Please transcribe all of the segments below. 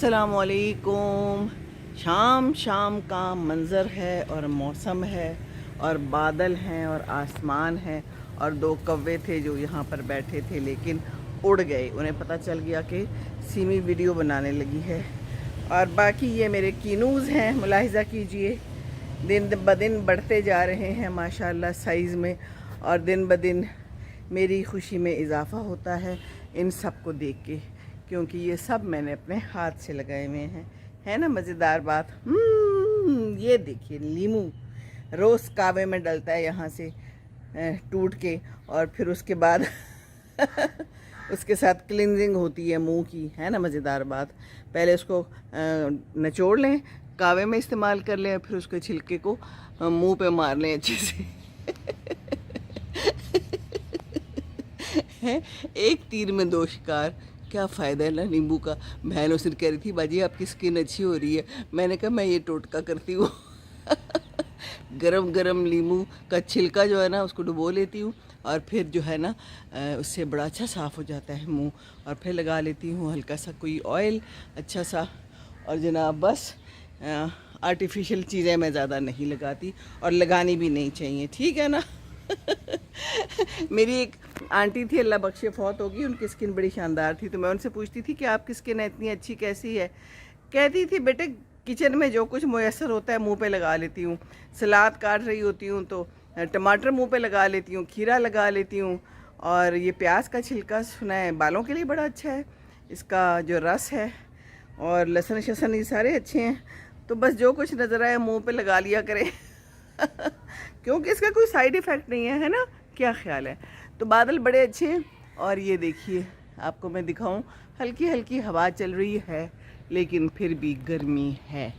अस्सलामुअलैकुम। शाम शाम का मंज़र है और मौसम है और बादल हैं और आसमान है और दो कौवे थे जो यहाँ पर बैठे थे लेकिन उड़ गए। उन्हें पता चल गया कि सीमी वीडियो बनाने लगी है। और बाकी ये मेरे कीनूज़ हैं, मुलाहिज़ा कीजिए, दिन ब दिन बढ़ते जा रहे हैं माशाल्लाह साइज़ में और दिन ब दिन मेरी खुशी में इजाफ़ा होता है इन सब को देख के, क्योंकि ये सब मैंने अपने हाथ से लगाए हुए हैं। है ना मज़ेदार बात। ये देखिए लीमू रोज़ कावे में डलता है यहाँ से टूट के, और फिर उसके बाद उसके साथ क्लिनजिंग होती है मुंह की। है ना मज़ेदार बात। पहले उसको निचोड़ लें, कावे में इस्तेमाल कर लें, फिर उसके छिलके को मुंह पे मार लें अच्छे से। एक तीर में दो शिकार, क्या फ़ायदा है ना नींबू का। बहन उस दिन कह रही थी बाजी आपकी स्किन अच्छी हो रही है। मैंने कहा मैं ये टोटका करती हूँ। गरम गरम नींबू का छिलका जो है ना उसको डुबो लेती हूँ और फिर जो है ना उससे बड़ा अच्छा साफ़ हो जाता है मुंह, और फिर लगा लेती हूँ हल्का सा कोई ऑयल अच्छा सा। और जनाब बस आर्टिफिशियल चीज़ें मैं ज़्यादा नहीं लगाती और लगानी भी नहीं चाहिए, ठीक है ना। मेरी एक आंटी थी, अल्लाह बख्शे फौत होगी, उनकी स्किन बड़ी शानदार थी। तो मैं उनसे पूछती थी कि आपकी स्किन इतनी अच्छी कैसी है। कहती थी बेटे किचन में जो कुछ मुयसर होता है मुंह पे लगा लेती हूँ। सलाद काट रही होती हूँ तो टमाटर मुंह पे लगा लेती हूँ, खीरा लगा लेती हूँ, और ये प्याज का छिलका सुना है बालों के लिए बड़ा अच्छा है, इसका जो रस है, और लहसुन शसन ये सारे अच्छे हैं। तो बस जो कुछ नज़र आए मुँह पे लगा लिया करें। क्योंकि इसका कोई साइड इफ़ेक्ट नहीं है, है ना। क्या ख्याल है। तो बादल बड़े अच्छे हैं और ये देखिए आपको मैं दिखाऊं, हल्की हल्की हवा चल रही है लेकिन फिर भी गर्मी है।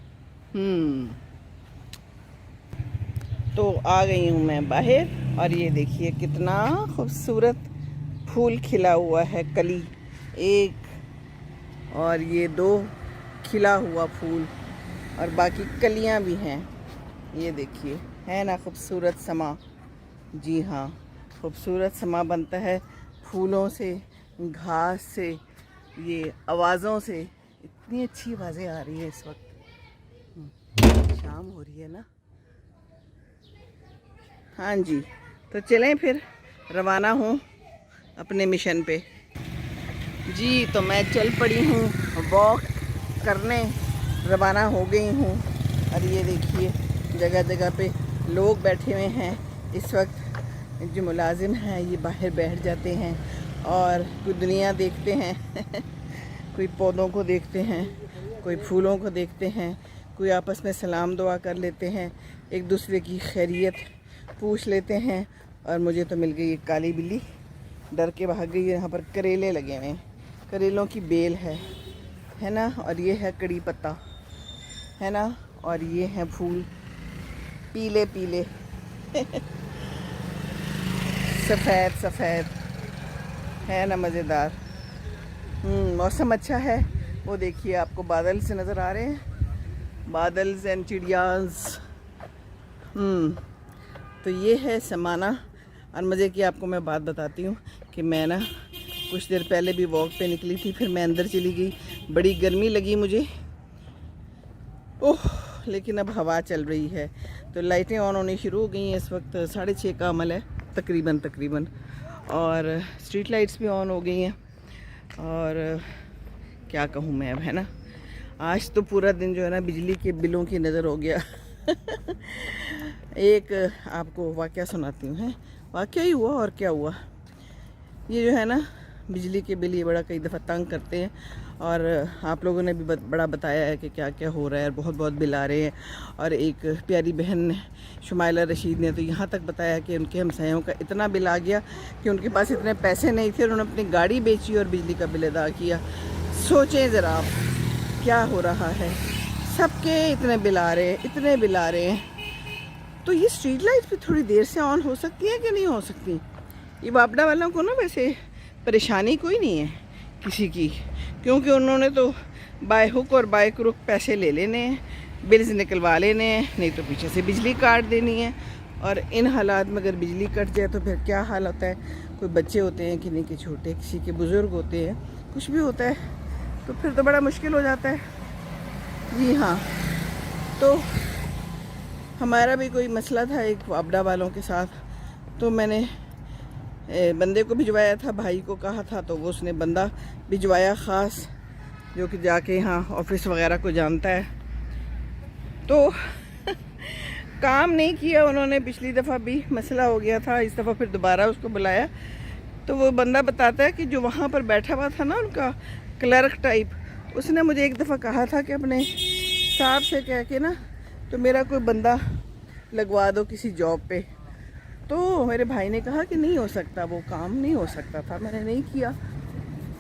तो आ गई हूँ मैं बाहर और ये देखिए कितना खूबसूरत फूल खिला हुआ है। कली एक और ये दो खिला हुआ फूल और बाकी कलियाँ भी हैं। ये देखिए है ना खूबसूरत समा। जी हाँ, खूबसूरत समा बनता है फूलों से, घास से, ये आवाज़ों से। इतनी अच्छी आवाज़ें आ रही है इस वक्त। शाम हो रही है ना। हाँ जी, तो चलें फिर, रवाना हूँ अपने मिशन पे। जी तो मैं चल पड़ी हूँ वॉक करने, रवाना हो गई हूँ। और ये देखिए जगह जगह पे लोग बैठे हुए हैं। इस वक्त जो मुलाजिम हैं ये बाहर बैठ जाते हैं और कोई दुनिया देखते हैं। कोई पौधों को देखते हैं, कोई फूलों को देखते हैं, कोई आपस में सलाम दुआ कर लेते हैं, एक दूसरे की खैरियत पूछ लेते हैं। और मुझे तो मिल गई एक काली बिल्ली, डर के भाग गई। यहाँ पर करेले लगे हुए हैं, करेलों की बेल है ना। और ये है कड़ी पत्ता, है ना। और ये हैं फूल पीले पीले। सफ़ेद सफ़ेद, है ना मज़ेदार। मौसम अच्छा है। वो देखिए आपको बादल से नज़र आ रहे हैं, बादल्स एंड चिड़ियाज़। तो ये है समाना। और मज़े की आपको मैं बात बताती हूँ कि मैं ना कुछ देर पहले भी वॉक पे निकली थी, फिर मैं अंदर चली गई। बड़ी गर्मी लगी मुझे, ओह, लेकिन अब हवा चल रही है। तो लाइटें ऑन होनी शुरू हो गई हैं। इस वक्त 6:30 का अमल है तकरीबन, और स्ट्रीट लाइट्स भी ऑन हो गई हैं। और क्या कहूँ मैं अब, है ना। आज तो पूरा दिन जो है ना बिजली के बिलों की नज़र हो गया। एक आपको वाक़या सुनाती हूँ। है वाक़या ही हुआ और क्या हुआ। ये जो है ना बिजली के बिल ये बड़ा कई दफ़ा तंग करते हैं, और आप लोगों ने भी बड़ा बताया है कि क्या क्या हो रहा है, बहुत बहुत बिल आ रहे हैं। और एक प्यारी बहन ने, शुमाइला रशीद ने, तो यहाँ तक बताया कि उनके हमसायों का इतना बिल आ गया कि उनके पास इतने पैसे नहीं थे, उन्होंने अपनी गाड़ी बेची और बिजली का बिल अदा किया। सोचें ज़रा आप क्या हो रहा है। सबके इतने बिल आ रहे हैं, इतने बिल आ रहे हैं। तो ये स्ट्रीट लाइट भी थोड़ी देर से ऑन हो सकती है कि नहीं हो सकती। ये वापडा वालों को ना वैसे परेशानी कोई नहीं है किसी की, क्योंकि उन्होंने तो बाय हुक और बाय क्रुक पैसे ले लेने हैं, बिल्स निकलवा लेने हैं, नहीं तो पीछे से बिजली काट देनी है। और इन हालात में अगर बिजली कट जाए तो फिर क्या हाल होता है। कोई बच्चे होते हैं कि नहीं कि छोटे, किसी के बुज़ुर्ग होते हैं, कुछ भी होता है, तो फिर तो बड़ा मुश्किल हो जाता है। जी हाँ, तो हमारा भी कोई मसला था एक वापडा वालों के साथ, तो मैंने बंदे को भिजवाया था, भाई को कहा था, तो वो उसने बंदा भिजवाया ख़ास, जो कि जाके यहाँ ऑफिस वगैरह को जानता है। तो काम नहीं किया उन्होंने, पिछली दफ़ा भी मसला हो गया था, इस दफ़ा फिर दोबारा उसको बुलाया। तो वो बंदा बताता है कि जो वहाँ पर बैठा हुआ था ना उनका क्लर्क टाइप, उसने मुझे एक दफ़ा कहा था कि अपने साहब से कह के ना तो मेरा कोई बंदा लगवा दो किसी जॉब पे। तो मेरे भाई ने कहा कि नहीं हो सकता, वो काम नहीं हो सकता था, मैंने नहीं किया।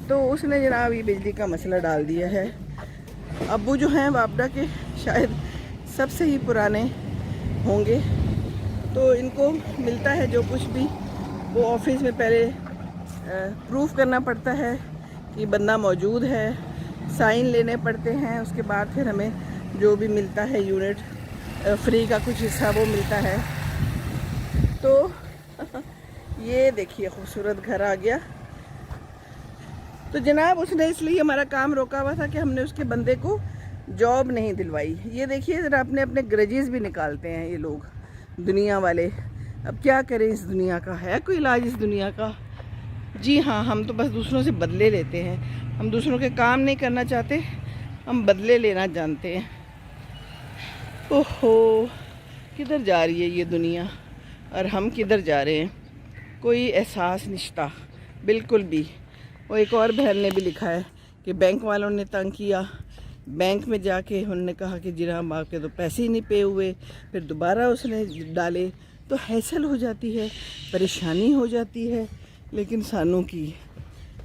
तो उसने जनाब ये बिजली का मसला डाल दिया है। अब्बू जो हैं वापडा के शायद सबसे ही पुराने होंगे, तो इनको मिलता है जो कुछ भी वो ऑफिस में पहले प्रूफ करना पड़ता है कि बंदा मौजूद है, साइन लेने पड़ते हैं, उसके बाद फिर हमें जो भी मिलता है यूनिट फ्री का कुछ हिस्सा वो मिलता है। तो ये देखिए खूबसूरत घर आ गया। तो जनाब उसने इसलिए हमारा काम रोका हुआ था कि हमने उसके बंदे को जॉब नहीं दिलवाई। ये देखिए ज़रा, अपने अपने ग्रजेस भी निकालते हैं ये लोग, दुनिया वाले। अब क्या करें, इस दुनिया का है कोई इलाज इस दुनिया का? जी हाँ, हम तो बस दूसरों से बदले लेते हैं, हम दूसरों के काम नहीं करना चाहते, हम बदले लेना जानते हैं। ओहो, किधर जा रही है ये दुनिया और हम किधर जा रहे हैं, कोई एहसास निश्ता बिल्कुल भी। वो एक और बहन ने भी लिखा है कि बैंक वालों ने तंग किया, बैंक में जाके उन्होंने कहा कि जनाब आपके तो पैसे ही नहीं पे हुए, फिर दोबारा उसने डाले, तो हैसल हो जाती है, परेशानी हो जाती है। लेकिन सानू की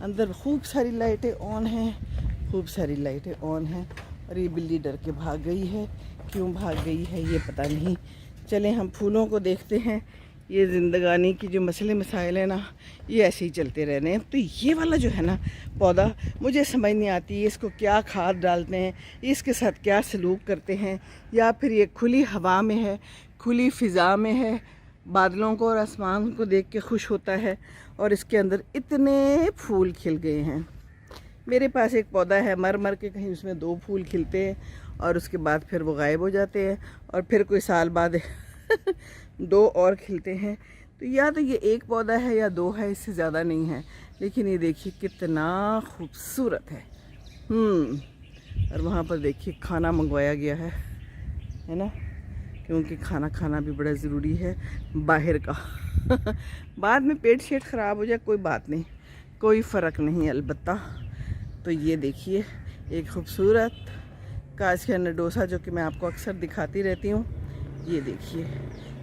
अंदर खूब सारी लाइटें ऑन हैं, खूब सारी लाइटें ऑन हैं, और ये बिल्ली डर के भाग गई है। क्यों भाग गई है ये पता नहीं। चलें हम फूलों को देखते हैं। ये ज़िंदगानी की जो मसले मसाइल है ना, ये ऐसे ही चलते रहने हैं। तो ये वाला जो है ना पौधा, मुझे समझ नहीं आती इसको क्या खाद डालते हैं, इसके साथ क्या सलूक करते हैं, या फिर ये खुली हवा में है, खुली फ़िज़ा में है, बादलों को और आसमान को देख के खुश होता है, और इसके अंदर इतने फूल खिल गए हैं। मेरे पास एक पौधा है, मर मर के कहीं उसमें 2 फूल खिलते हैं और उसके बाद फिर वो गायब हो जाते हैं, और फिर कोई साल बाद 2 और खिलते हैं। तो या तो ये एक पौधा है या 2 है, इससे ज़्यादा नहीं है। लेकिन ये देखिए कितना खूबसूरत है। और वहाँ पर देखिए खाना मंगवाया गया है ना, क्योंकि खाना खाना भी बड़ा ज़रूरी है बाहर का। बाद में पेट शेट ख़राब हो जाए कोई बात नहीं, कोई फ़र्क नहीं अलबत्ता। तो ये देखिए एक खूबसूरत कांच के अंदर डोसा, जो कि मैं आपको अक्सर दिखाती रहती हूँ। ये देखिए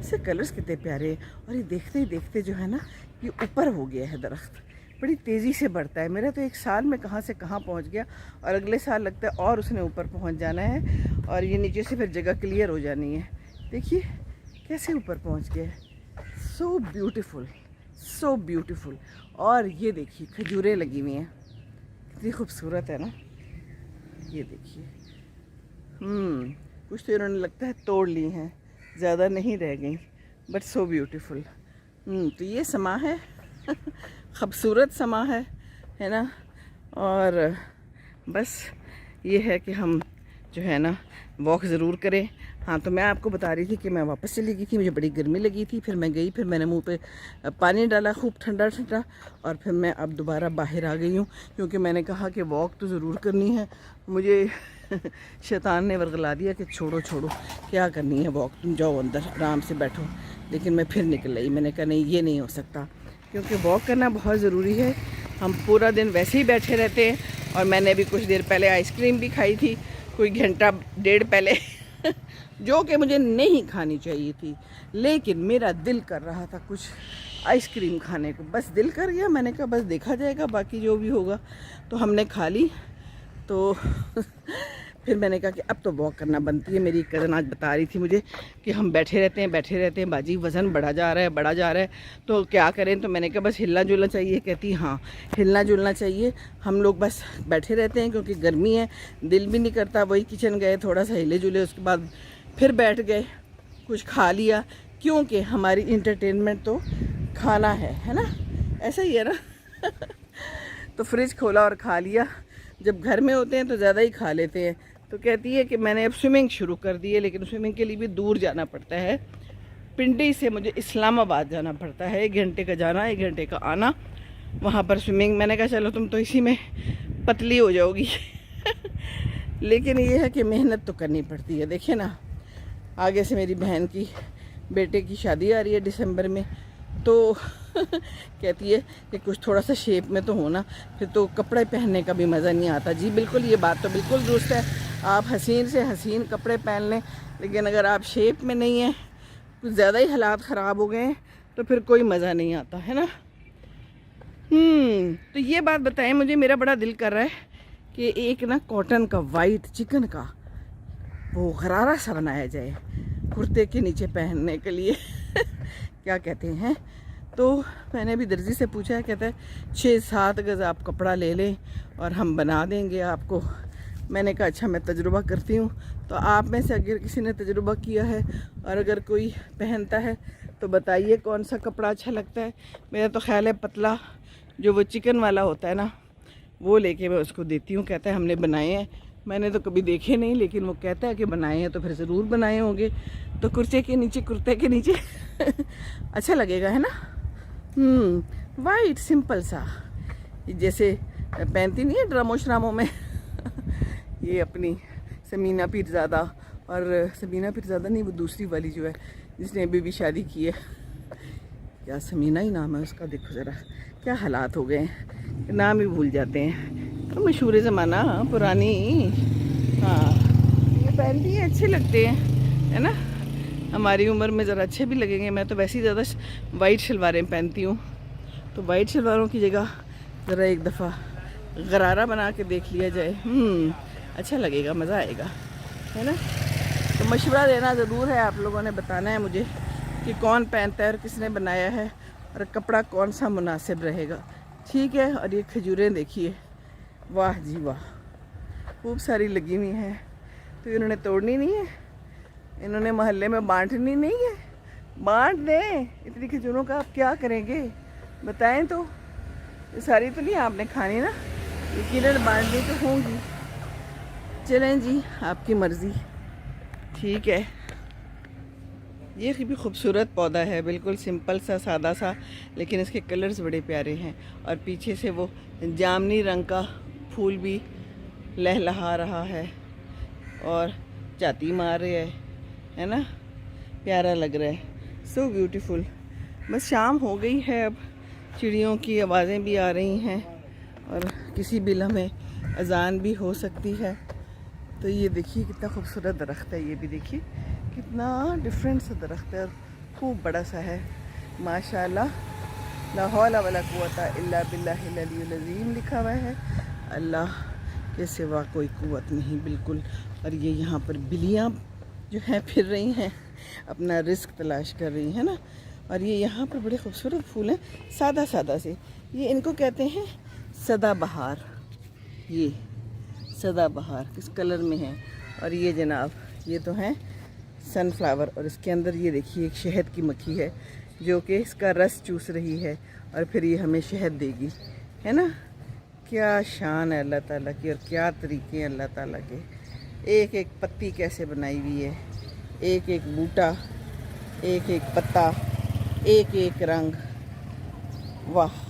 इसके कलर्स कितने प्यारे हैं, और ये देखते ही देखते जो है ना ये ऊपर हो गया है दरख्त, बड़ी तेज़ी से बढ़ता है। मेरा तो 1 साल में कहाँ से कहाँ पहुँच गया, और अगले साल लगता है और उसने ऊपर पहुँच जाना है, और ये नीचे से फिर जगह क्लियर हो जानी है। देखिए कैसे ऊपर पहुँच गया है, सो ब्यूटीफुल, सो ब्यूटीफुल। और ये देखिए खजूरें लगी हुई हैं, कितनी खूबसूरत है ना। ये देखिए कुछ तो इन्होंने लगता है तोड़ ली हैं, ज़्यादा नहीं रह गई, बट सो ब्यूटीफुल। तो ये समा है खूबसूरत समा है ना। और बस ये है कि हम जो है ना वॉक ज़रूर करें। हाँ, तो मैं आपको बता रही थी कि मैं वापस चली गई थी, मुझे बड़ी गर्मी लगी थी, फिर मैं गई, फिर मैंने मुंह पे पानी डाला खूब ठंडा ठंडा, और फिर मैं अब दोबारा बाहर आ गई हूँ, क्योंकि मैंने कहा कि वॉक तो ज़रूर करनी है। मुझे शैतान ने वर्गला दिया कि छोड़ो छोड़ो, क्या करनी है वॉक, तुम जाओ अंदर आराम से बैठो। लेकिन मैं फिर निकल आई, मैंने कहा नहीं ये नहीं हो सकता, क्योंकि वॉक करना बहुत ज़रूरी है। हम पूरा दिन वैसे ही बैठे रहते हैं, और मैंने अभी कुछ देर पहले आइसक्रीम भी खाई थी, कोई घंटा 1.5 पहले जो कि मुझे नहीं खानी चाहिए थी, लेकिन मेरा दिल कर रहा था कुछ आइसक्रीम खाने को, बस दिल कर गया। मैंने कहा बस देखा जाएगा, बाकी जो भी होगा। तो हमने खा ली। तो फिर मैंने कहा कि अब तो वॉक करना बनती है। मेरी कज़न आज बता रही थी मुझे कि हम बैठे रहते हैं बाजी, वज़न बढ़ा जा रहा है, तो क्या करें। तो मैंने कहा बस हिलना जुलना चाहिए। कहती हाँ हिलना जुलना चाहिए, हम लोग बस बैठे रहते हैं क्योंकि गर्मी है, दिल भी नहीं करता। वही किचन गए, थोड़ा सा हिले जुले, उसके बाद फिर बैठ गए, कुछ खा लिया, क्योंकि हमारी इंटरटेनमेंट तो खाना है ना, ऐसा ही है ना। तो फ्रिज खोला और खा लिया। जब घर में होते हैं तो ज़्यादा ही खा लेते हैं। तो कहती है कि मैंने अब स्विमिंग शुरू कर दी है, लेकिन स्विमिंग के लिए भी दूर जाना पड़ता है। पिंडी से मुझे इस्लामाबाद जाना पड़ता है, 1 घंटे का जाना 1 घंटे का आना, वहाँ पर स्विमिंग। मैंने कहा चलो तुम तो इसी में पतली हो जाओगी लेकिन ये है कि मेहनत तो करनी पड़ती है। देखिए ना, आगे से मेरी बहन की बेटे की शादी आ रही है दिसंबर में, तो कहती है कि कुछ थोड़ा सा शेप में तो होना, फिर तो कपड़े पहनने का भी मज़ा नहीं आता। जी बिल्कुल, ये बात तो बिल्कुल दुरुस्त है। आप हसीन से हसीन कपड़े पहन लें, लेकिन अगर आप शेप में नहीं हैं, कुछ ज़्यादा ही हालात ख़राब हो गए हैं, तो फिर कोई मज़ा नहीं आता है ना। तो ये बात बताएं मुझे, मेरा बड़ा दिल कर रहा है कि एक ना कॉटन का वाइट चिकन का वो गरारा सा बनाया जाए कुर्ते के नीचे पहनने के लिए क्या कहते हैं। तो मैंने भी दर्जी से पूछा है, कहता है 6-7 गज़ आप कपड़ा ले लें और हम बना देंगे आपको। मैंने कहा अच्छा, मैं तजुर्बा करती हूँ। तो आप में से अगर किसी ने तजुर्बा किया है और अगर कोई पहनता है तो बताइए कौन सा कपड़ा अच्छा लगता है। मेरा तो ख्याल है पतला जो वो चिकन वाला होता है ना, वो लेके मैं उसको देती हूँ। कहता है हमने बनाए हैं, मैंने तो कभी देखे नहीं, लेकिन वो कहता है कि बनाए हैं, तो फिर ज़रूर बनाए होंगे। तो कुर्ते के नीचे अच्छा लगेगा, है ना। वाइट सिंपल सा, जैसे पहनती नहीं है ड्रामो श्रामों में ये अपनी समीना पीरज़ादा, और समीना पीरज़ादा नहीं, वो दूसरी वाली जो है जिसने अभी भी शादी की है, क्या समीना ही नाम है उसका। देखो ज़रा क्या हालात हो गए हैं, नाम ही भूल जाते हैं। तो मशहूर ज़माना पुरानी, हाँ ये पहनती हैं, अच्छे लगते हैं, है ना। हमारी उम्र में ज़रा अच्छे भी लगेंगे। मैं तो वैसे ही ज़्यादा वाइट शलवारें पहनती हूँ, तो वाइट शलवारों की जगह ज़रा एक दफ़ा गरारा बना के देख लिया जाए, अच्छा लगेगा, मज़ा आएगा, है ना। तो मशवरा देना ज़रूर है, आप लोगों ने बताना है मुझे कि कौन पहनता है और किसने बनाया है और कपड़ा कौन सा मुनासिब रहेगा, ठीक है। और ये खजूरें देखिए, वाह जी वाह, खूब सारी लगी हुई हैं। तो इन्होंने तोड़नी नहीं है, इन्होंने मोहल्ले में बांटनी नहीं है। बांट दें, इतनी खजूरों का आप क्या करेंगे बताएं। तो ये सारी तो नहीं आपने खानी ना, यकीनन बांटनी तो होंगी। चलें जी, आपकी मर्ज़ी, ठीक है। ये भी खूबसूरत पौधा है, बिल्कुल सिंपल सा, सादा सा, लेकिन इसके कलर्स बड़े प्यारे हैं। और पीछे से वो जामनी रंग का फूल भी लहलहा रहा है और चाती मार रहे है ना, प्यारा लग रहा है, सो ब्यूटीफुल। बस शाम हो गई है, अब चिड़ियों की आवाज़ें भी आ रही हैं और किसी भी लम्हे अजान भी हो सकती है। तो ये देखिए कितना खूबसूरत दरख्त है, ये भी देखिए कितना डिफरेंट सा दरख्त है और खूब बड़ा सा है, माशाल्लाह। ला हौला वला कुव्वता इल्ला बिल्लाहिल अलिय्युल अज़ीम लिखा हुआ है। अल्लाह के सिवा कोई कुव्वत नहीं, बिल्कुल। और ये यहाँ पर बिल्लियाँ जो हैं फिर रही हैं, अपना रिस्क तलाश कर रही हैं ना। और ये यहाँ पर बड़े खूबसूरत फूल हैं, सादा सादा से। ये इनको कहते हैं सदाबहार। ये सदाबहार किस कलर में है। और ये जनाब, ये तो हैं सनफ्लावर, और इसके अंदर ये देखिए एक शहद की मक्खी है जो कि इसका रस चूस रही है और फिर ये हमें शहद देगी, है ना। क्या शान है अल्लाह ताला की और क्या तरीके हैं अल्लाह ताला के। एक एक पत्ती कैसे बनाई हुई है, एक एक बूटा, एक एक पत्ता, एक एक रंग, वाह।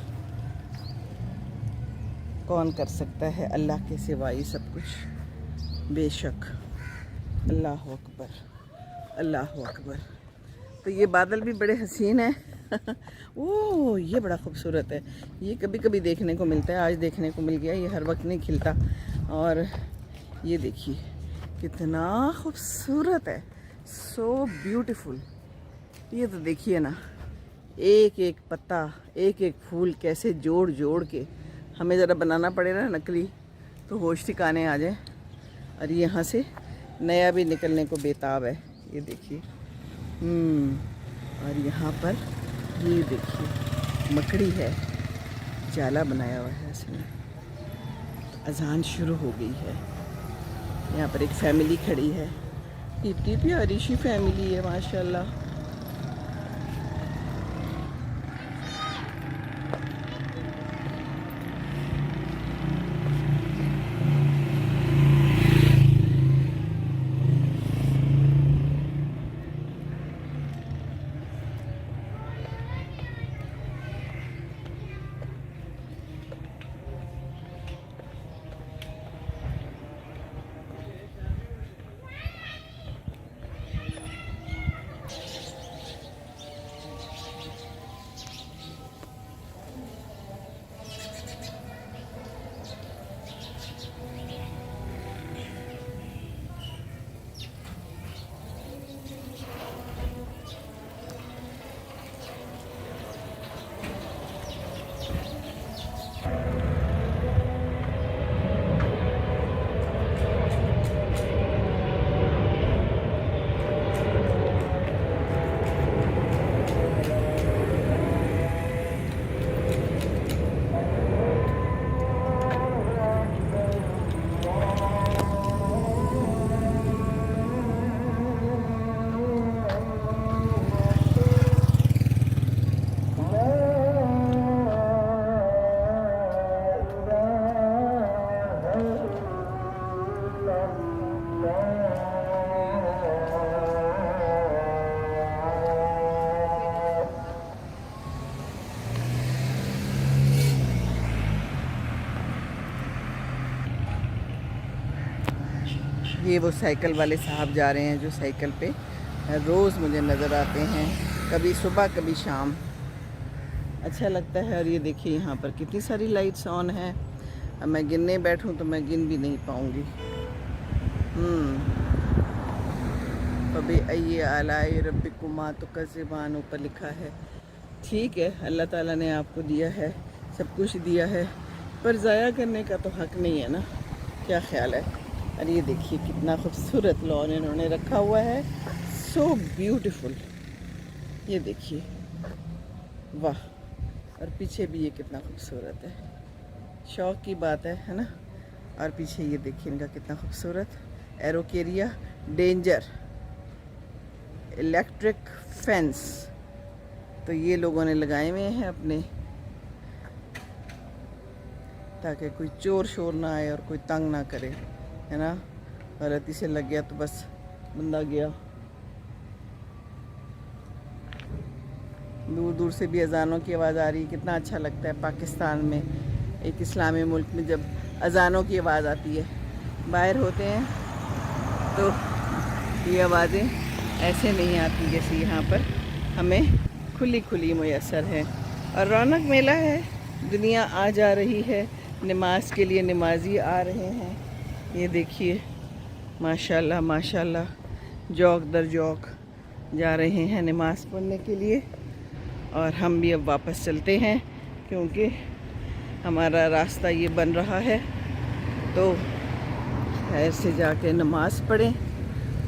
कौन कर सकता है अल्लाह के सिवा ये सब कुछ, बेशक। अल्लाह अकबर, अल्लाह अकबर। तो ये बादल भी बड़े हसीन हैं ओह, ये बड़ा खूबसूरत है, ये कभी कभी देखने को मिलता है, आज देखने को मिल गया, ये हर वक्त नहीं खिलता। और ये देखिए कितना खूबसूरत है, सो ब्यूटीफुल। ये तो देखिए ना, एक एक पत्ता, एक एक फूल कैसे जोड़ जोड़ के हमें ज़रा बनाना पड़े ना नकली, तो होश ठिकाने आ जाए। और यहाँ से नया भी निकलने को बेताब है, ये देखिए। और यहाँ पर ये देखिए मकड़ी है, जाला बनाया हुआ है इसने। अजान शुरू हो गई है, यहाँ पर एक फैमिली खड़ी है, इतनी प्यारी सी फैमिली है माशाल्लाह। ये वो साइकिल वाले साहब जा रहे हैं जो साइकिल पे रोज़ मुझे नज़र आते हैं, कभी सुबह कभी शाम। अच्छा लगता है। और ये देखिए यहाँ पर कितनी सारी लाइट्स ऑन हैं। अब मैं गिनने बैठूँ तो मैं गिन भी नहीं पाऊँगी। अभी अये आलाए रब्बिकुमा तो कज़िबान ऊपर लिखा है। ठीक है, अल्लाह ताला ने आपको दिया है, सब कुछ दिया है, पर ज़ाया करने का तो हक़ नहीं है ना। क्या ख्याल है? और ये देखिए कितना खूबसूरत लॉन इन्होंने रखा हुआ है, सो ब्यूटीफुल। ये देखिए, वाह। और पीछे भी ये कितना खूबसूरत है, शौक़ की बात है ना। और पीछे ये देखिए इनका कितना खूबसूरत एरोकेरिया डेंजर इलेक्ट्रिक फेंस। तो ये लोगों ने लगाए हुए हैं अपने, ताकि कोई चोर शोर ना आए और कोई तंग ना करे, है ना। गलती से लग गया तो बस बंदा गया। दूर दूर से भी अजानों की आवाज़ आ रही है। कितना अच्छा लगता है पाकिस्तान में, एक इस्लामी मुल्क में, जब अजानों की आवाज़ आती है। बाहर होते हैं तो ये आवाज़ें ऐसे नहीं आती जैसे यहाँ पर हमें खुली खुली मुयस्सर है। और रौनक मेला है, दुनिया आ जा रही है, नमाज के लिए नमाजी आ रहे हैं। ये देखिए माशाल्लाह माशाल्लाह, जौक दर जौक जा रहे हैं नमाज पढ़ने के लिए। और हम भी अब वापस चलते हैं क्योंकि हमारा रास्ता ये बन रहा है। तो खैर से जाके नमाज़ पढ़ें,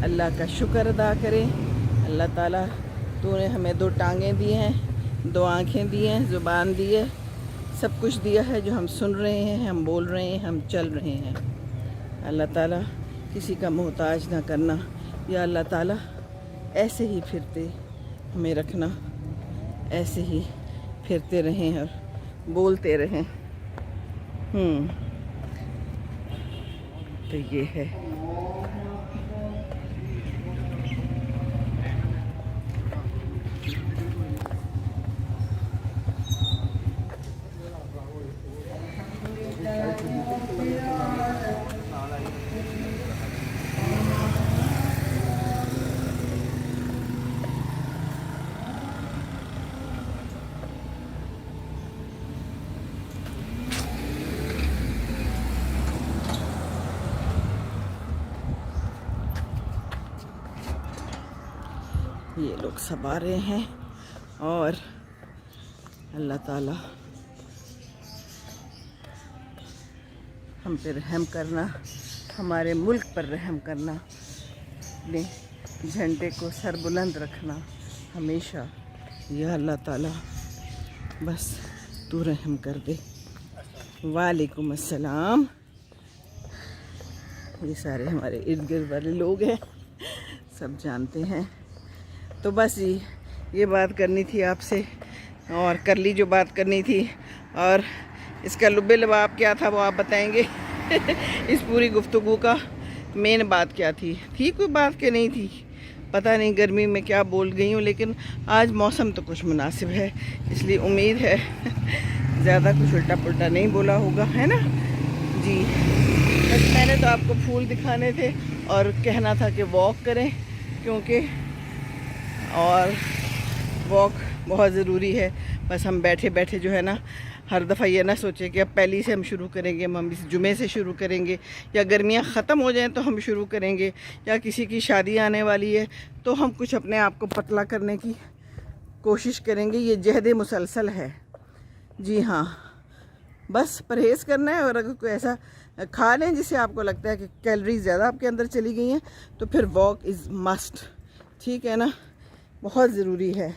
अल्लाह का शुक्र अदा करें। अल्लाह ताला तूने हमें 2 टांगें दी हैं, 2 आँखें दी हैं, ज़ुबान दी है, सब कुछ दिया है जो हम सुन रहे हैं, हम बोल रहे हैं, हम चल रहे हैं। अल्लाह ताला किसी का मोहताज ना करना। या अल्लाह ताला ऐसे ही फिरते हमें रखना, ऐसे ही फिरते रहें और बोलते रहें। तो ये है। ये लोग सब आ रहे हैं और अल्लाह ताला हम पे रहम करना, हमारे मुल्क पर रहम करना, अपने झंडे को सर बुलंद रखना हमेशा। या अल्लाह ताला बस तू रहम कर दे। वालेकुम अस्सलाम। ये सारे हमारे इर्द गिर्द वाले लोग हैं, सब जानते हैं। तो बस ये बात करनी थी आपसे, और कर ली जो बात करनी थी। और इसका लुब्बे लबाब क्या था वो आप बताएंगे। इस पूरी गुफ्तगू का मेन बात क्या थी कोई बात के नहीं थी, पता नहीं गर्मी में क्या बोल गई हूँ। लेकिन आज मौसम तो कुछ मुनासिब है, इसलिए उम्मीद है ज़्यादा कुछ उल्टा पुल्टा नहीं बोला होगा, है ना जी। बस मैंने तो आपको फूल दिखाने थे और कहना था कि वॉक करें, क्योंकि और वॉक बहुत ज़रूरी है। बस हम बैठे बैठे जो है ना, हर दफ़ा ये ना सोचें कि अब पहली से हम शुरू करेंगे, हम इस जुमे से शुरू करेंगे, या गर्मियाँ ख़त्म हो जाएं तो हम शुरू करेंगे, या किसी की शादी आने वाली है तो हम कुछ अपने आप को पतला करने की कोशिश करेंगे। ये जहद मुसलसल है जी हाँ। बस परहेज़ करना है, और अगर कोई ऐसा खा लें जिससे आपको लगता है कि कैलोरीज ज़्यादा आपके अंदर चली गई हैं, तो फिर वॉक इज़ मस्ट। ठीक है ना, बहुत ज़रूरी है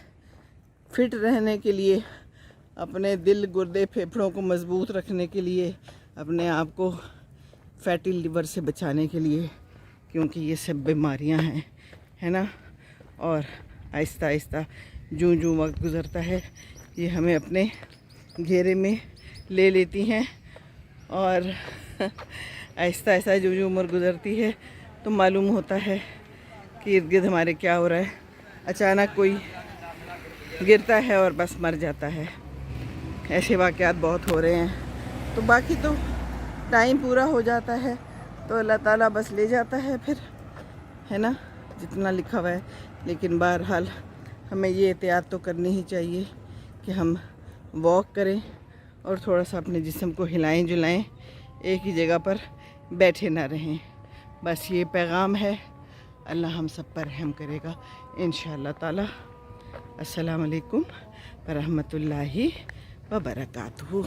फिट रहने के लिए, अपने दिल गुर्दे फेफड़ों को मज़बूत रखने के लिए, अपने आप को फैटी लिवर से बचाने के लिए, क्योंकि ये सब बीमारियां हैं, है ना। और आहिस्ता आहिस्ता जूं जूं वक्त गुज़रता है ये हमें अपने घेरे में ले लेती हैं, और आहिस्ता आहिस्ता जो जो उम्र गुज़रती है तो मालूम होता है कि इर्द गिर्द हमारे क्या हो रहा है। अचानक कोई गिरता है और बस मर जाता है। ऐसे वाक़यात बहुत हो रहे हैं। तो बाकी तो टाइम पूरा हो जाता है तो अल्लाह ताला बस ले जाता है फिर, है ना, जितना लिखा हुआ है। लेकिन बहरहाल हमें ये एहतियात तो करनी ही चाहिए कि हम वॉक करें और थोड़ा सा अपने जिस्म को हिलाएं जुलाएं, एक ही जगह पर बैठे ना रहें। बस ये पैगाम है। अल्लाह हम सब पर रहम करेगा इंशाअल्लाह ताला। अस्सलाम वालेकुम व रहमतुल्लाहि व बरकातहू।